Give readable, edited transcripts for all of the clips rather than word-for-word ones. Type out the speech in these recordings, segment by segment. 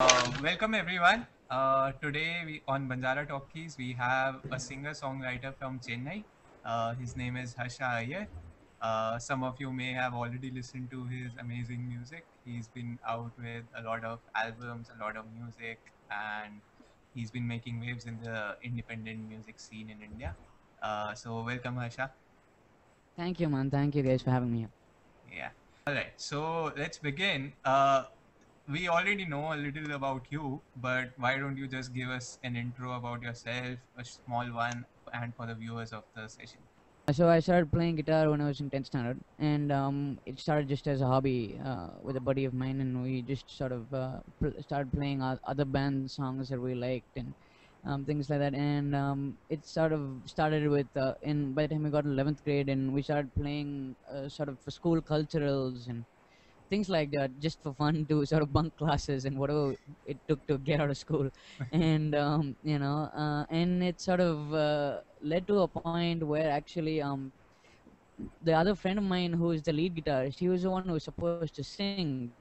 Welcome everyone. Today on BanjaraTalkies we have a singer-songwriter from Chennai. His name is Harsha Iyer. Some of you may have already listened to his amazing music. He's been out with a lot of albums, a lot of music, and he's been making waves in the independent music scene in India. So welcome Harsha. Thank you, man. Thank you guys for having me here. Yeah. All right. So let's begin. We already know a little about you, but why don't you just give us an intro about yourself, a small one, and for the viewers of the session? So I started playing guitar when I was in 10th standard, and it started just as a hobby with a buddy of mine, and we just sort of started playing other band songs that we liked and things like that. And it sort of started with in by the time we got 11th grade, and we started playing sort of for school culturals and things like that, just for fun to sort of bunk classes and whatever it took to get out of school. And and it sort of led to a point where actually the other friend of mine who is the lead guitarist, he was the one who was supposed to sing.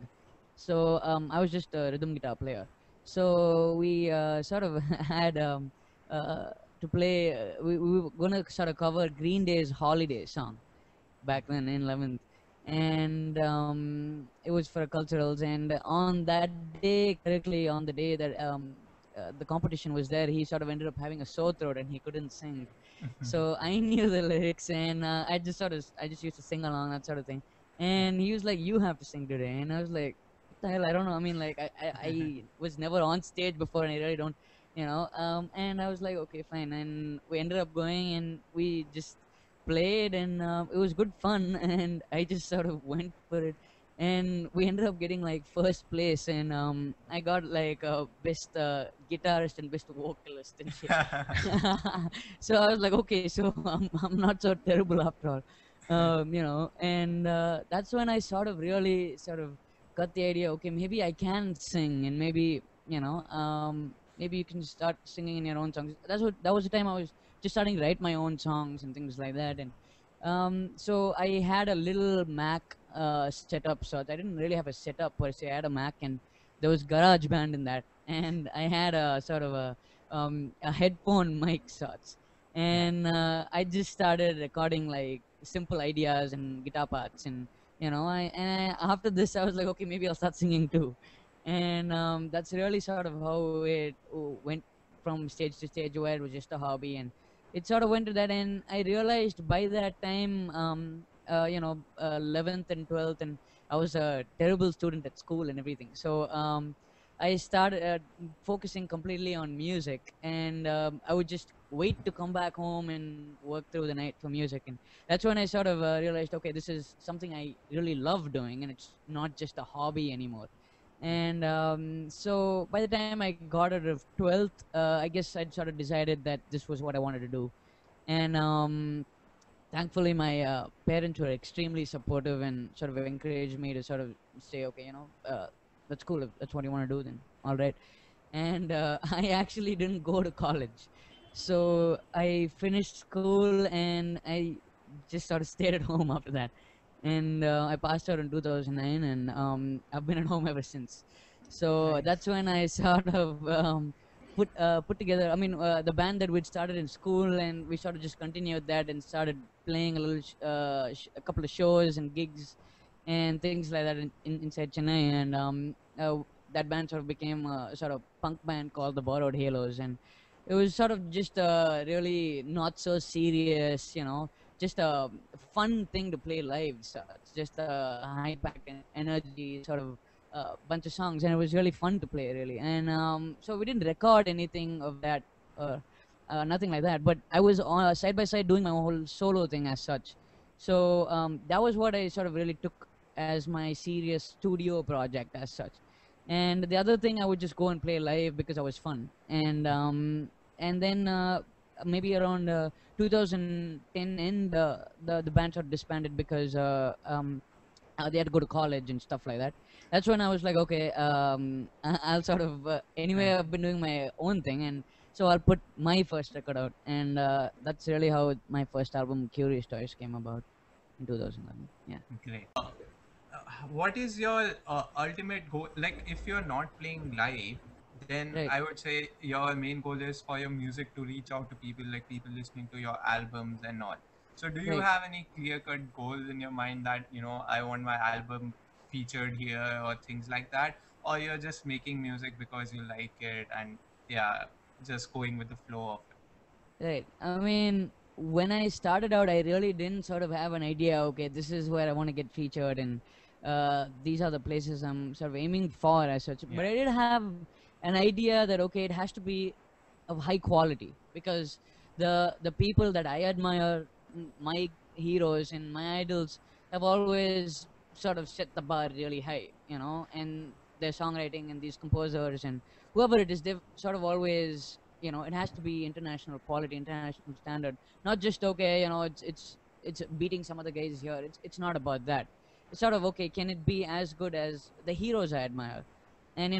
So I was just a rhythm guitar player. So we sort of had uh, to play. We were gonna sort of cover Green Day's "Holiday" song back then in 11th, and it was for culturals. And on that day, correctly on the day that the competition was there, he sort of ended up having a sore throat and he couldn't sing. So I knew the lyrics, and I just used to sing along, that sort of thing. And he was like, "You have to sing today," and I was like, "What the hell? I don't know. I mean, like I was never on stage before, and I really don't, you know." And I was like, "Okay, fine." And we ended up going, and we just played, and it was good fun. And I just sort of went for it, and we ended up getting like first place, and I got like best guitarist and best vocalist and shit. So I was like, okay, so I'm not so terrible after all. And that's when I sort of really sort of got the idea, okay, maybe I can sing, and maybe maybe you can start singing in your own songs. That was the time I was just starting to write my own songs and things like that. And so I had a little Mac setup. So I didn't really have a setup per se. I had a Mac, and there was GarageBand in that, and I had a sort of a headphone mic sorts. Yeah. And I just started recording like simple ideas and guitar parts. And after this I was like, okay, maybe I'll start singing too. And that's really sort of how it went from stage to stage, where it was just a hobby, and it sort of went to that. And I realized by that time, 11th and 12th, and I was a terrible student at school and everything. So I started focusing completely on music, and I would just wait to come back home and work through the night for music. And that's when I sort of realized, okay, this is something I really love doing, and it's not just a hobby anymore. And so by the time I got out of 12th, I guess I'd sort of decided that this was what I wanted to do. And thankfully my parents were extremely supportive and sort of encouraged me to sort of say, okay, that's cool, if that's what you want to do, then all right. And I actually didn't go to college. So I finished school, and I just sort of stayed at home after that. And I passed out in 2009, and I've been at home ever since. So Nice. that's when I sort of put together. I mean, the band that we'd started in school, and we sort of just continued that and started playing a couple of shows and gigs and things like that inside Chennai. And that band sort of became a sort of punk band called the Borrowed Halos. And it was sort of just really not so serious, just a fun thing to play live. So it's just a high packed energy sort of bunch of songs, and it was really fun to play, really. And so we didn't record anything of that, uh, nothing like that. But I was on side by side doing my whole solo thing as such. So that was what I sort of really took as my serious studio project as such. And the other thing, I would just go and play live because I was fun. And then maybe around 2010 end, the band sort of disbanded because they had to go to college and stuff like that. That's when I was like, okay, I'll sort of anyway, Nice. I've been doing my own thing, and so I'll put my first record out. And that's really how my first album, Curious Toys, came about in 2011. Yeah. Great. what is your ultimate goal? Like, if you're not playing live, then Right, I would say your main goal is for your music to reach out to people, like people listening to your albums and all. So do you right. have any clear cut goals in your mind that, I want my album featured here or things like that? Or you're just making music because you like it and, yeah, just going with the flow of it? Right. I mean, when I started out, I really didn't sort of have an idea. Okay, this is where I want to get featured, and these are the places I'm sort of aiming for as such. But Yeah. I did have an idea that okay, it has to be of high quality because the people that I admire, my heroes and my idols, have always sort of set the bar really high, and their songwriting and these composers and whoever it is, they've sort of always, it has to be international quality, international standard, not just okay, it's beating some other guys here. It's not about that. It's sort of okay, can it be as good as the heroes I admire? And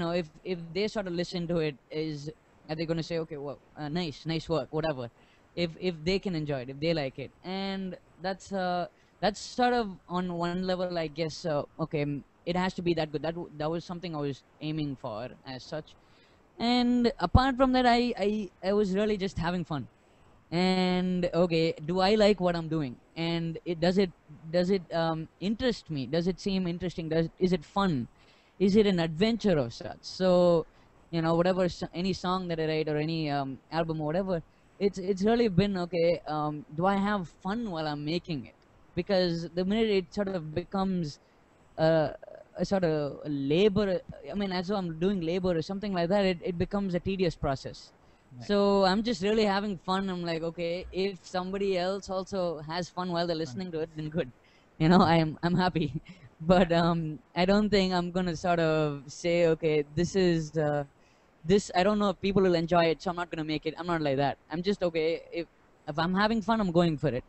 if they sort of listen to it, is are they going to say okay, well, nice work, whatever, if they can enjoy it, if they like it? And that's sort of on one level, I guess. Okay, it has to be that good. That was something I was aiming for as such. And apart from that, I was really just having fun. And okay, do I like what I'm doing? And does it interest me? Does it seem interesting? Is it fun? Is it an adventure of such? So whatever any song that I write or any album or whatever, it's really been okay, do I have fun while I'm making it? Because the minute it sort of becomes uh, a sort of labor, I mean, as though I'm doing labor or something like that, it becomes a tedious process. Right. So I'm just really having fun. I'm like, okay, if somebody else also has fun while they're Fun. listening to it, then good. I'm happy. Yeah. But I don't think I'm gonna sort of say, okay, this. I don't know if people will enjoy it, so I'm not gonna make it. I'm not like that. I'm just okay. If I'm having fun, I'm going for it.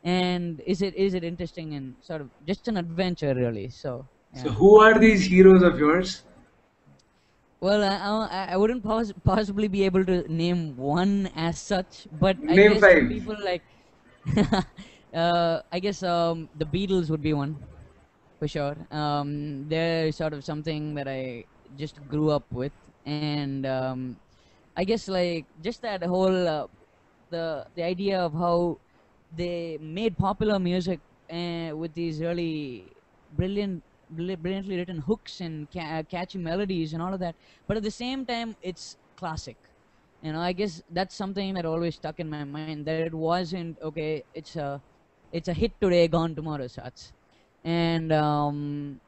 And is it interesting and sort of just an adventure, really? So So, yeah. who are these heroes of yours? Well, I wouldn't possibly be able to name one as such, but I Name guess five. people like, I guess the Beatles would be one for sure. They're sort of something that I just grew up with, and I guess like just that whole the idea of how they made popular music with these really brilliantly written hooks and catchy melodies and all of that. But at the same time, it's classic. I guess that's something that always stuck in my mind, that it wasn't okay. It's a hit today, gone tomorrow, such. And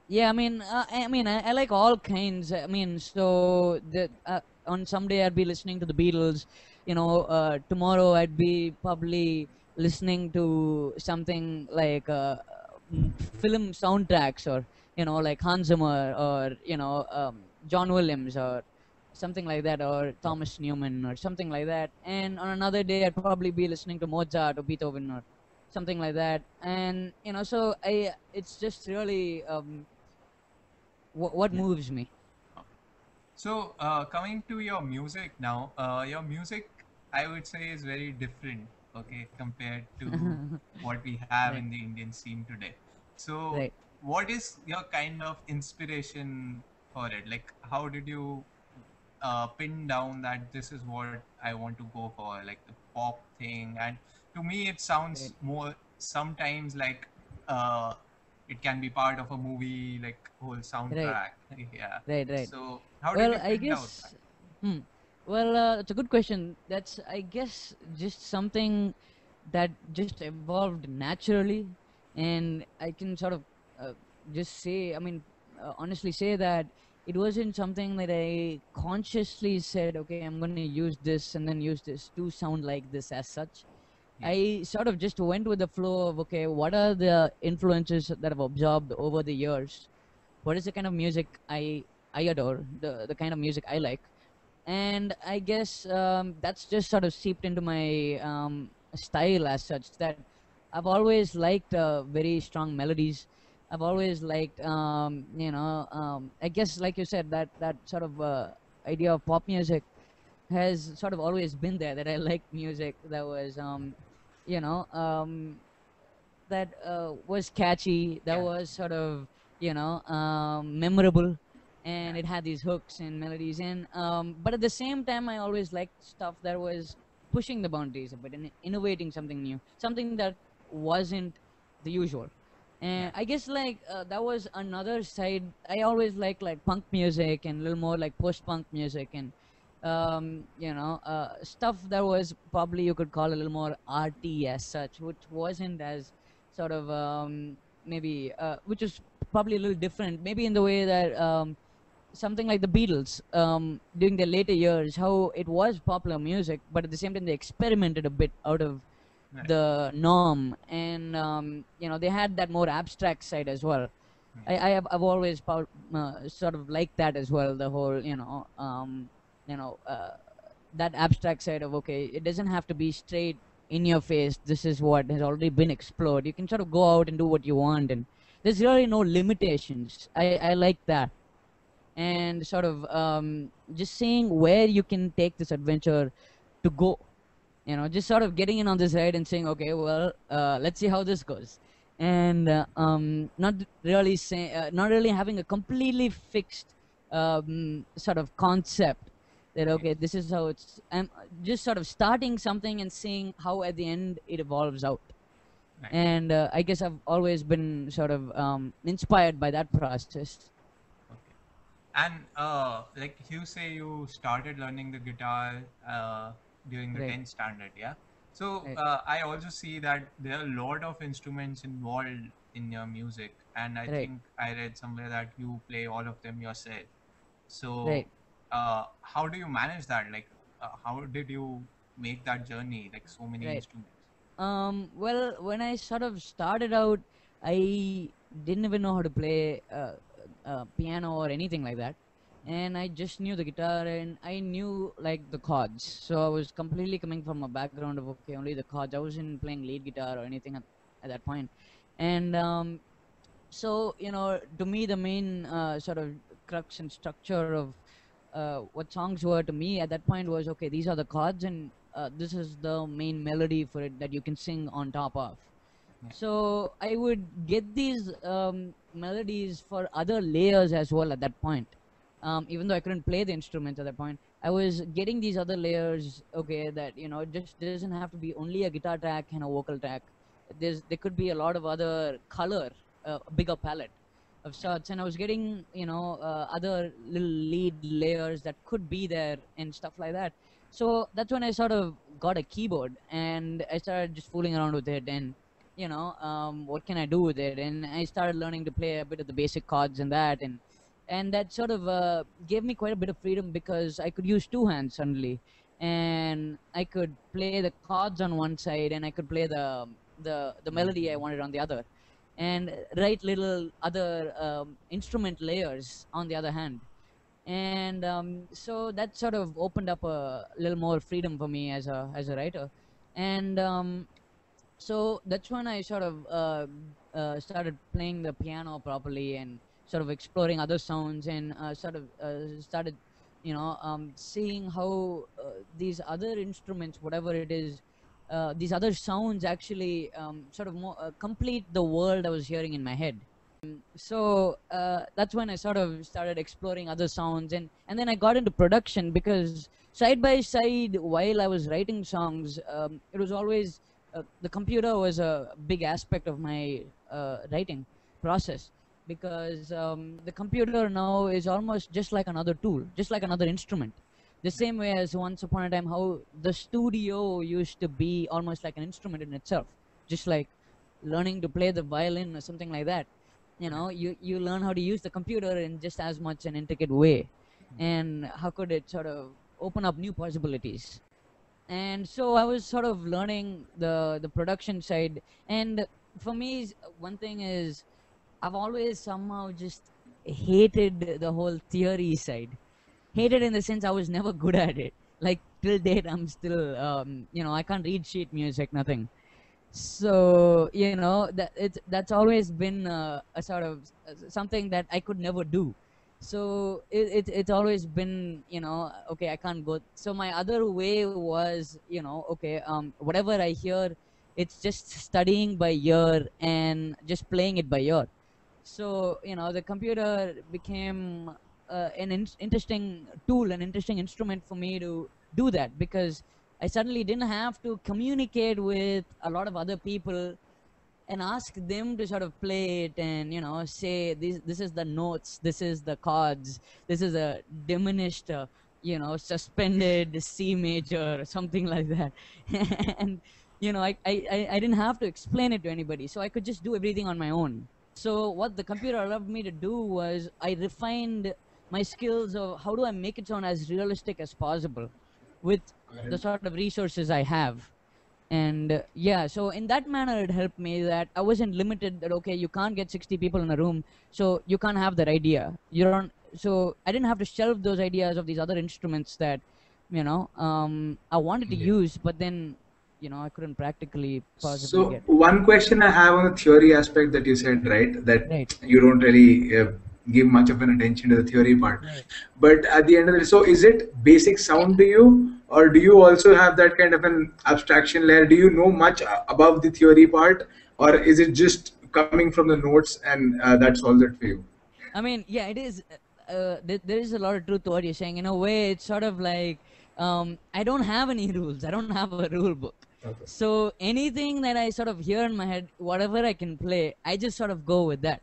yeah, I like all kinds. I mean, so that on someday I'd be listening to the Beatles. Tomorrow I'd be probably listening to something like film soundtracks, or like Hans Zimmer, or John Williams, or something like that, or Thomas Newman, or something like that. And on another day I'd probably be listening to Mozart or Beethoven or something like that. And so it's just really what Yeah. moves me. So, coming to your music now, your music, I would say, is very different, okay, compared to what we have Right, in the Indian scene today. So, right. what is your kind of inspiration for it? Like, how did you pin down that this is what I want to go for, like the pop thing? And to me, it Right, sounds more sometimes like uh, it can be part of a movie, like whole right, soundtrack. Yeah. right. So, how did Well, you I pin out that? guess. Hmm. Well, it's a good question. That's, I guess, just something that just evolved naturally, and I can sort of uh, just say, I mean, honestly say that it wasn't something that I consciously said, okay, I'm going to use this and then use this to sound like this as such. Yeah. I sort of just went with the flow of, okay, what are the influences that I've absorbed over the years? What is the kind of music I adore, the kind of music I like? And I guess that's just sort of seeped into my style as such, that I've always liked very strong melodies. I've always liked I guess, like you said, that sort of idea of pop music has sort of always been there, that I liked music that was you know um, that was catchy, that Yeah. was sort of memorable, and it had these hooks and melodies. And but at the same time, I always liked stuff that was pushing the boundaries a bit and innovating something new, something that wasn't the usual. Yeah. And I guess that was another side. I always like punk music and a little more like post-punk music, and stuff that was probably you could call a little more arty as such, which wasn't as sort of maybe which is probably a little different, maybe in the way that something like the Beatles during their later years, how it was popular music, but at the same time they experimented a bit out of Right. the norm, and they had that more abstract side as well. I've always sort of liked that as well, the whole you know uh, that abstract side of, okay, it doesn't have to be straight in your face, this is what has already been explored, you can sort of go out and do what you want, and there's really no limitations. I like that, and sort of just seeing where you can take this adventure to go, just sort of getting in on this ride and saying, okay, well, let's see how this goes, and not really having a completely fixed sort of concept that, okay, this is how it's, I'm just sort of starting something and seeing how at the end it evolves out. Right. And I guess I've always been sort of inspired by that process. Okay. And like you say, you started learning the guitar during the Right. 10th standard, yeah? So Right. I also see that there are a lot of instruments involved in your music, and I Right. think I read somewhere that you play all of them yourself. So Right. how do you manage that? Like, how did you make that journey? Like so many Right. instruments. Well, when I sort of started out, I didn't even know how to play piano or anything like that. And I just knew the guitar and I knew like the chords. So I was completely coming from a background of, okay, only the chords. I wasn't playing lead guitar or anything at that point. And so, to me, the main sort of crux and structure of what songs were to me at that point was, okay, these are the chords, and this is the main melody for it that you can sing on top of. Yeah. So I would get these melodies for other layers as well at that point. Even though I couldn't play the instruments at that point, I was getting these other layers, okay, that, it just doesn't have to be only a guitar track and a vocal track. There could be a lot of other color, a bigger palette of sorts, and I was getting other little lead layers that could be there and stuff like that. So that's when I sort of got a keyboard and I started just fooling around with it, and what can I do with it, and I started learning to play a bit of the basic chords and that, and that sort of gave me quite a bit of freedom because I could use two hands suddenly, and I could play the chords on one side and I could play the melody I wanted on the other, and write little other instrument layers on the other hand. And so that sort of opened up a little more freedom for me as a writer. And so that's when I sort of started playing the piano properly and sort of exploring other sounds, and sort of started seeing how these other instruments, whatever it is, these other sounds actually sort of more complete the world I was hearing in my head. So that's when I sort of started exploring other sounds, and then I got into production, because side by side while I was writing songs, it was always the computer was a big aspect of my writing process, because the computer now is almost just like another tool, just like another instrument. The same way as once upon a time how the studio used to be almost like an instrument in itself, just like learning to play the violin or something like that. You learn how to use the computer in just as much an intricate way, and how could it sort of open up new possibilities. And so I was sort of learning the production side. And for me, one thing is, I've always somehow just hated the whole theory side. Hated in the sense I was never good at it. Like till date, I'm still I can't read sheet music, nothing. So that's always been a sort of something that I could never do. So it's always been, okay, I can't go. So my other way was, okay, whatever I hear, it's just studying by ear and just playing it by ear. So the computer became an interesting tool, an interesting instrument for me to do that, because I suddenly didn't have to communicate with a lot of other people and ask them to sort of play it and say this is the notes, this is the chords, this is a diminished suspended C major or something like that. And I didn't have to explain it to anybody, so I could just do everything on my own. So what the computer allowed me to do was I refined my skills of how do I make it sound as realistic as possible with the sort of resources I have. And yeah, so in that manner it helped me that I wasn't limited that okay, you can't get 60 people in a room, so you can't have that idea, you don't. So I didn't have to shelve those ideas of these other instruments that I wanted to Yeah. use, but then I couldn't practically possibly So get. one question I have on the theory aspect that you said, right, that Right, you don't really give much of an attention to the theory part. right. But at the end of the day, so is it basic sound to you, or do you also have that kind of an abstraction layer? Do you know much above the theory part, or is it just coming from the notes and that solves it for you? I mean, yeah, it is. There is a lot of truth to what you're saying. In a way, it's sort of like I don't have any rules. I don't have a rule book. Okay. So anything that I sort of hear in my head, whatever I can play, I just sort of go with that.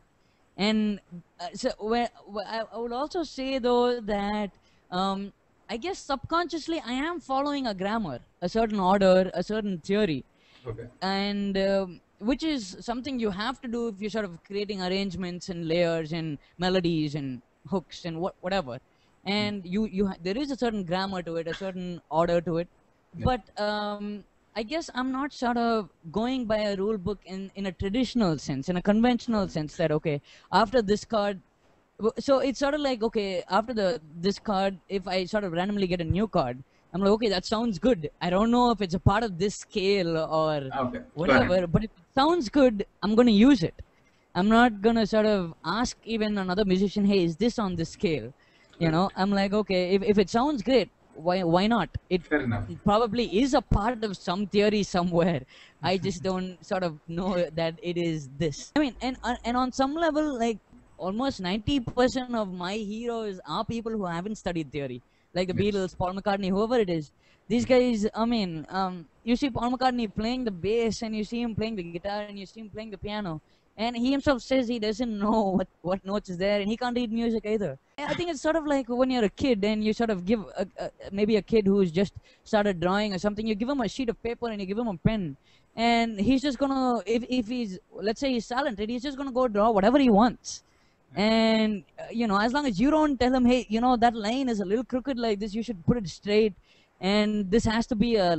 And I would also say though that um, I guess subconsciously I am following a grammar, a certain order, a certain theory, Okay. and which is something you have to do if you're sort of creating arrangements and layers and melodies and hooks and whatever. And there is a certain grammar to it, a certain order to it. Yeah. But I guess I'm not sort of going by a rule book in a traditional sense, in a conventional sense, that okay, after this card, so it's sort of like okay, after this card, if I sort of randomly get a new card, I'm like, okay, that sounds good. I don't know if it's a part of this scale or Okay. Got whatever, it. but if it sounds good, I'm gonna use it. I'm not gonna sort of ask even another musician, hey, is this on this scale? I'm like, okay, if it sounds great, why not? It Fair enough. probably is a part of some theory somewhere. I just don't sort of know that it is this. I mean, and on some level, like almost 90% of my heroes are people who haven't studied theory, like the Yes. Beatles, Paul McCartney, whoever it is. These guys, I mean, you see Paul McCartney playing the bass, and you see him playing the guitar, and you see him playing the piano, and he himself says he doesn't know what notes is there, and he can't read music either. I think it's sort of like when you're a kid and you sort of give maybe a kid who's just started drawing or something, you give him a sheet of paper and you give him a pen, and he's just gonna, if he's, let's say he's talented, he's just gonna go draw whatever he wants. And as long as you don't tell him, hey, that line is a little crooked like this, you should put it straight, and this has to be a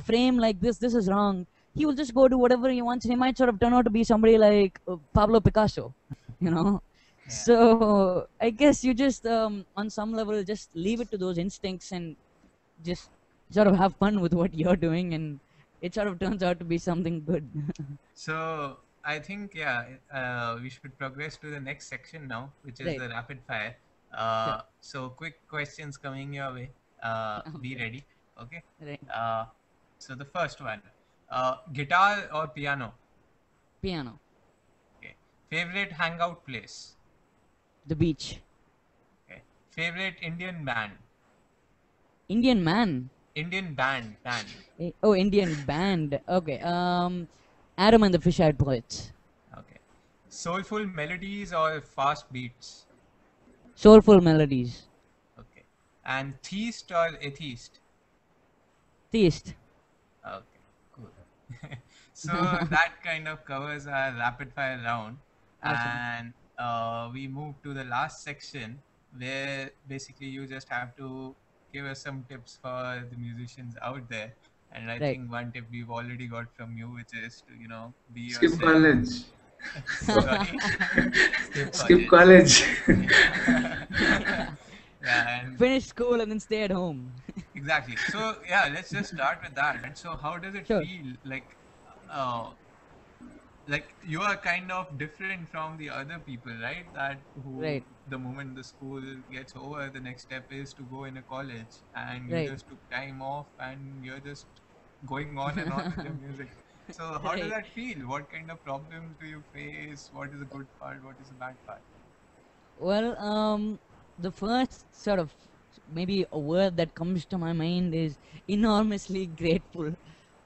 frame like this is wrong, he will just go do whatever he wants, and he might sort of turn out to be somebody like Pablo Picasso. you know Yeah. so I guess you just on some level just leave it to those instincts and just sort of have fun with what you're doing, and it sort of turns out to be something good. So I think we should progress to the next section now, which is Right. the rapid fire. Sure. So quick questions coming your way. Be Okay. ready. Okay. Right. Uh, so the first one, guitar or piano? Piano. Okay. Favorite hangout place? The beach. Okay. Favorite Indian band? Indian man. Indian band. Oh, Indian band. Okay. Adam and the Fish-Eyed Poets. Okay. Soulful melodies or fast beats? Soulful melodies. Okay. And theist or atheist? Theist. Okay, cool. So that kind of covers our rapid fire round, Awesome. and we move to the last section where basically you just have to give us some tips for the musicians out there. And I Right. think one tip we've already got from you, which is to be Skip yourself. college. Sorry, skip Skip college. college. Yeah, and Finish school and then stay at home. exactly. So yeah, let's just start with that. So how does it Sure. feel uh, like you are kind of different from the other people, right? That who Right. the moment the school gets over, the next step is to go in a college, and you Right. just took time off and you're just going on and on with your music. So how does Right. that feel? What kind of problems do you face? What is the good part? What is the bad part? Well, the first sort of maybe a word that comes to my mind is enormously grateful,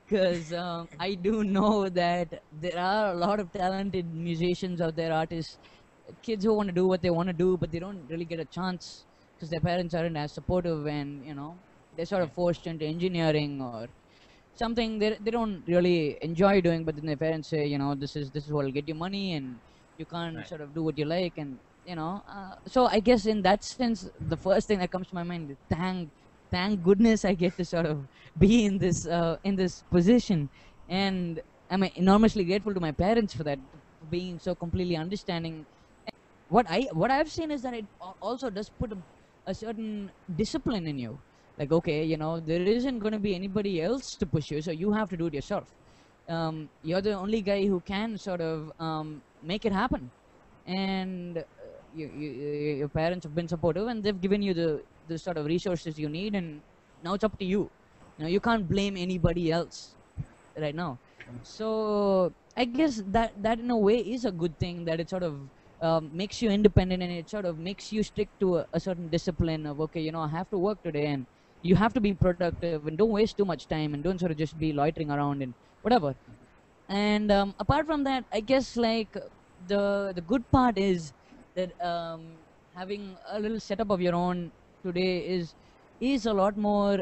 because I do know that there are a lot of talented musicians out there, artists, kids who want to do what they want to do, but they don't really get a chance because their parents aren't as supportive, and they're sort Yeah. of forced into engineering or something they don't really enjoy doing, but then their parents say, this is what will get you money, and you can't Right. sort of do what you like, and so I guess in that sense, the first thing that comes to my mind is thank goodness I get to sort of be in this position, and I'm enormously grateful to my parents for that, for being so completely understanding. What I've seen is that it also does put a certain discipline in you. Like, okay, there isn't going to be anybody else to push you, so you have to do it yourself. You're the only guy who can sort of make it happen, and your parents have been supportive, and they've given you the sort of resources you need, and now it's up to you. You can't blame anybody else right now. So I guess that in a way is a good thing, that it sort of makes you independent, and it sort of makes you stick to a certain discipline of, okay, I have to work today, and you have to be productive, and don't waste too much time, and don't sort of just be loitering around and whatever. And apart from that, I guess, like, the good part is that having a little setup of your own today is a lot more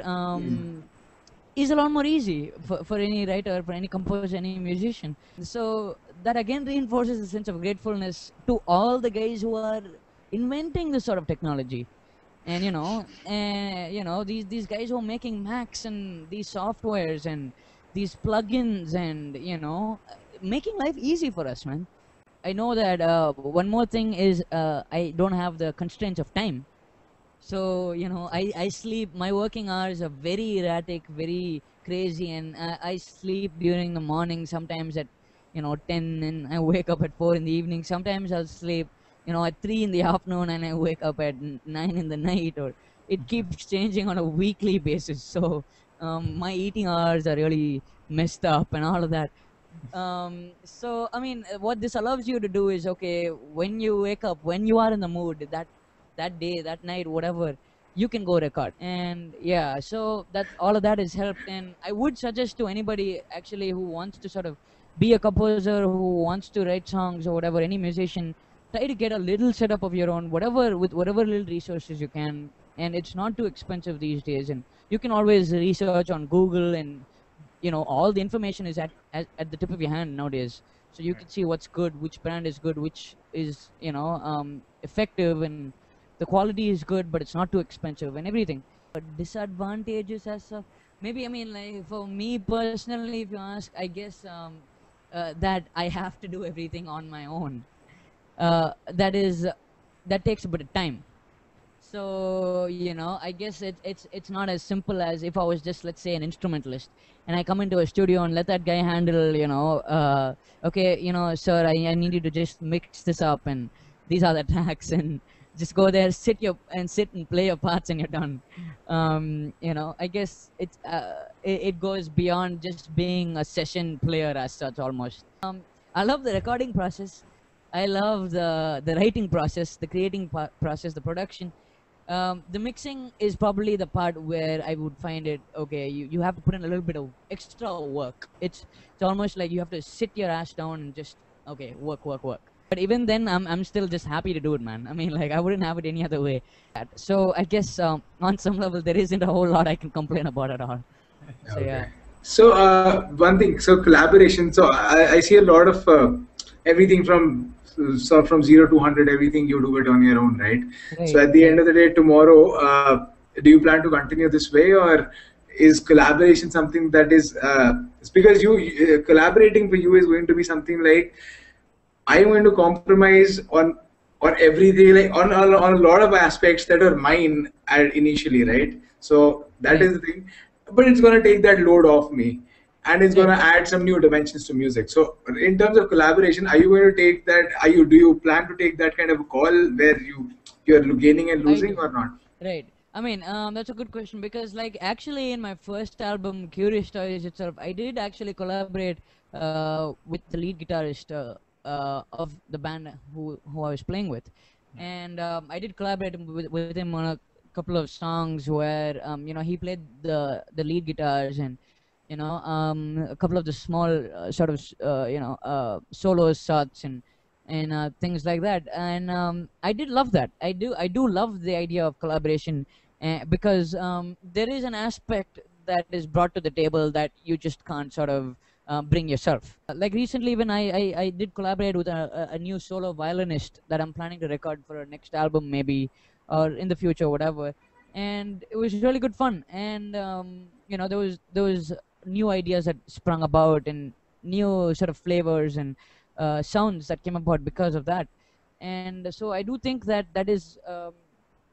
easy for any writer, for any composer, any musician. So that again reinforces a sense of gratefulness to all the guys who are inventing this sort of technology. And these guys who are making Macs and these softwares and these plugins, and making life easy for us, man. I know that one more thing is, I don't have the constraints of time. So I sleep, my working hours are very erratic, very crazy, and I sleep during the morning, sometimes at 10, and I wake up at 4 in the evening. Sometimes I'll sleep at 3 in the afternoon, and I wake up at 9 in the night, or it keeps changing on a weekly basis. So my eating hours are really messed up and all of that. So I mean, what this allows you to do is, okay, when you wake up, when you are in the mood, that day, that night, whatever, you can go record. And yeah, so that all of that has helped, and I would suggest to anybody actually who wants to sort of be a composer, who wants to write songs or whatever, any musician, try to get a little setup of your own, whatever, with whatever little resources you can. And it's not too expensive these days, and you can always research on Google, and all the information is at the tip of your hand nowadays. So you Right. can see what's good, which brand is good, which is effective, and the quality is good, but it's not too expensive and everything. Disadvantages as of, maybe, I mean, like, for me personally, if you ask, I guess that I have to do everything on my own. That takes a bit of time. So I guess it's not as simple as if I was just, let's say, an instrumentalist, and I come into a studio and let that guy handle, okay, sir, I need you to just mix this up, and these are the tracks, and just go there, sit and play your parts, and you're done. I guess it goes beyond just being a session player as such, almost. I love the recording process. I love the writing process, the creating process, the production. The mixing is probably the part where I would find it, okay, you have to put in a little bit of extra work. It's almost like you have to sit your ass down and just, okay, work. But even then, I'm still just happy to do it, man. I mean, like, I wouldn't have it any other way. So I guess on some level there isn't a whole lot I can complain about at all. So Okay. yeah. So one thing, so collaboration. So I see a lot of everything from 0 to 100. Everything you do it on your own, right? So Right, at the end right. of the day, tomorrow, do you plan to continue this way, or is collaboration something that is? It's because you collaborating for you is going to be something like, I'm going to compromise on everything, like on a lot of aspects that are mine initially, right? So that Right, is the thing, but it's going to take that load off me, and it's going right. to add some new dimensions to music. So in terms of collaboration, are you going to take that? Do you plan to take that kind of a call where you're gaining and I losing, do. or not? Right. I mean, that's a good question, because, like, actually, in my first album, Curious Toys itself, I did actually collaborate with the lead guitarist of the band who I was playing with, and I did collaborate with him on a couple of songs where he played the lead guitars, and a couple of the small sort of solo shots and things like that. And I did love that. I do love the idea of collaboration, because there is an aspect that is brought to the table that you just can't sort of bring yourself. Like recently, when I did collaborate with a new solo violinist that I'm planning to record for a next album, maybe, or in the future, whatever. And it was really good fun. And there was new ideas that sprung about, and new sort of flavors and sounds that came about because of that. And so I do think that that is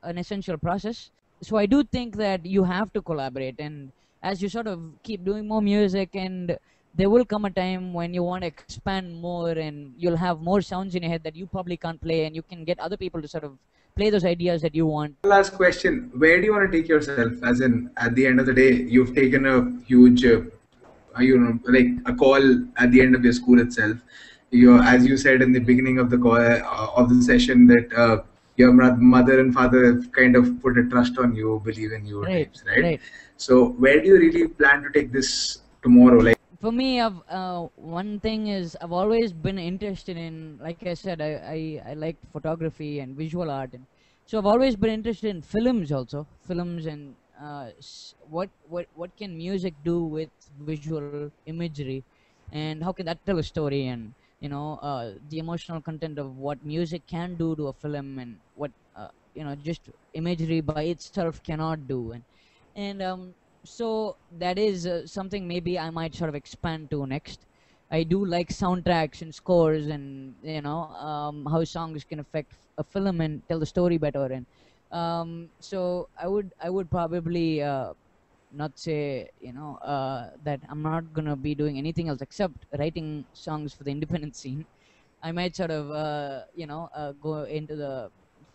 an essential process. So I do think that you have to collaborate, and as you sort of keep doing more music, and there will come a time when you want to expand more, and you'll have more sounds in your head that you probably can't play, and you can get other people to sort of play those ideas that you want. Last question: where do you want to take yourself? As in, at the end of the day, you've taken a huge, like a call at the end of your school itself. As you said in the beginning of the call of the session, that your mother and father have kind of put a trust on you, believe in you at Right, times, right? right. So, where do you really plan to take this tomorrow? Like, For me, one thing is I've always been interested in, like I said, I liked photography and visual art, and so I've always been interested in films also, films, and what can music do with visual imagery, and how can that tell a story, and the emotional content of what music can do to a film, and what just imagery by itself cannot do, and so that is something maybe I might sort of expand to next. I do like soundtracks and scores, and how songs can affect a film and tell the story better. And so I would probably not say that I'm not gonna be doing anything else except writing songs for the independent scene. I might sort of go into the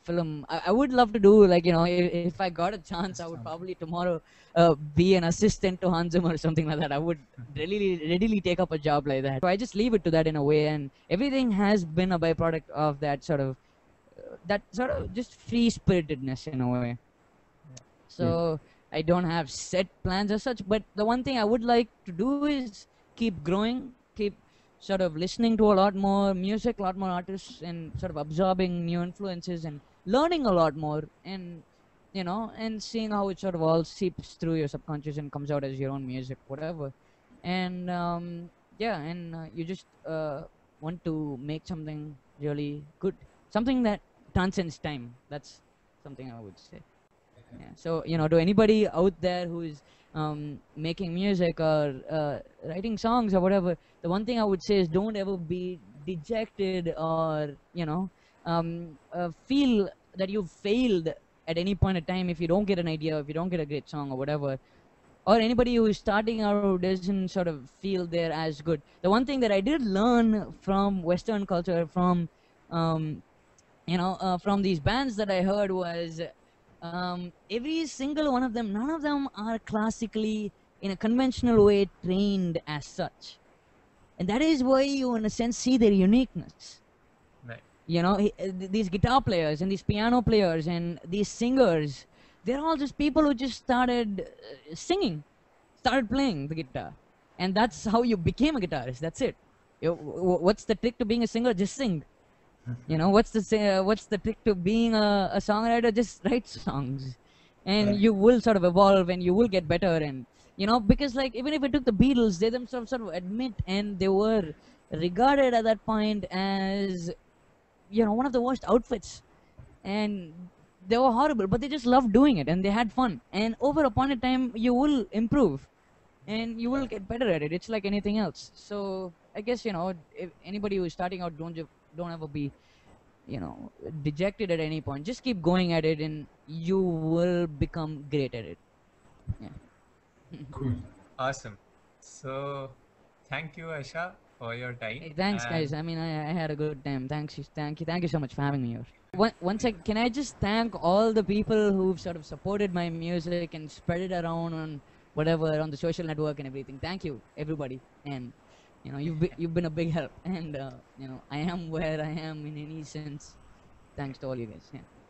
film. I would love to do, like, if I got a chance, I would probably tomorrow be an assistant to Hans Zimmer or something like that. I would readily take up a job like that. So I just leave it to that in a way, and everything has been a byproduct of that sort of just free spiritedness in a way. So I don't have set plans as such, but the one thing I would like to do is keep growing, keep sort of listening to a lot more music, a lot more artists, and sort of absorbing new influences and learning a lot more, and and seeing how it sort of all seeps through your subconscious and comes out as your own music, whatever. And yeah, and you just want to make something really good, something that transcends time. That's something I would say. Yeah. So to anybody out there who is making music or writing songs or whatever, the one thing I would say is don't ever be dejected, or feel that you've failed at any point in time if you don't get an idea, if you don't get a great song or whatever. Or anybody who is starting out who doesn't sort of feel they're as good. The one thing that I did learn from Western culture, from from these bands that I heard, was every single one of them, none of them are classically, in a conventional way, trained as such. And that is why you, in a sense, see their uniqueness. Right. These guitar players and these piano players and these singers, they're all just people who just started singing, started playing the guitar. And that's how you became a guitarist. That's it. What's the trick to being a singer? Just sing. What's the trick to being a songwriter? Just write songs, and Right. you will sort of evolve, and you will get better. And because, like, even if I took the Beatles, they themselves sort of admit, and they were regarded at that point as one of the worst outfits, and they were horrible, but they just loved doing it, and they had fun. And over upon a time, you will improve, and you will get better at it. It's like anything else. So I guess if anybody who is starting out, don't ever be dejected at any point. Just keep going at it, and you will become great at it. Yeah. Cool. Awesome. So, thank you, Asha, for your time. Hey, thanks, guys. I mean, I had a good time. Thank you so much for having me here. Once I can I just thank all the people who've sort of supported my music and spread it around on whatever, on the social network and everything. Thank you, everybody. And You've been a big help, and I am where I am in any sense thanks to all you guys. Yeah.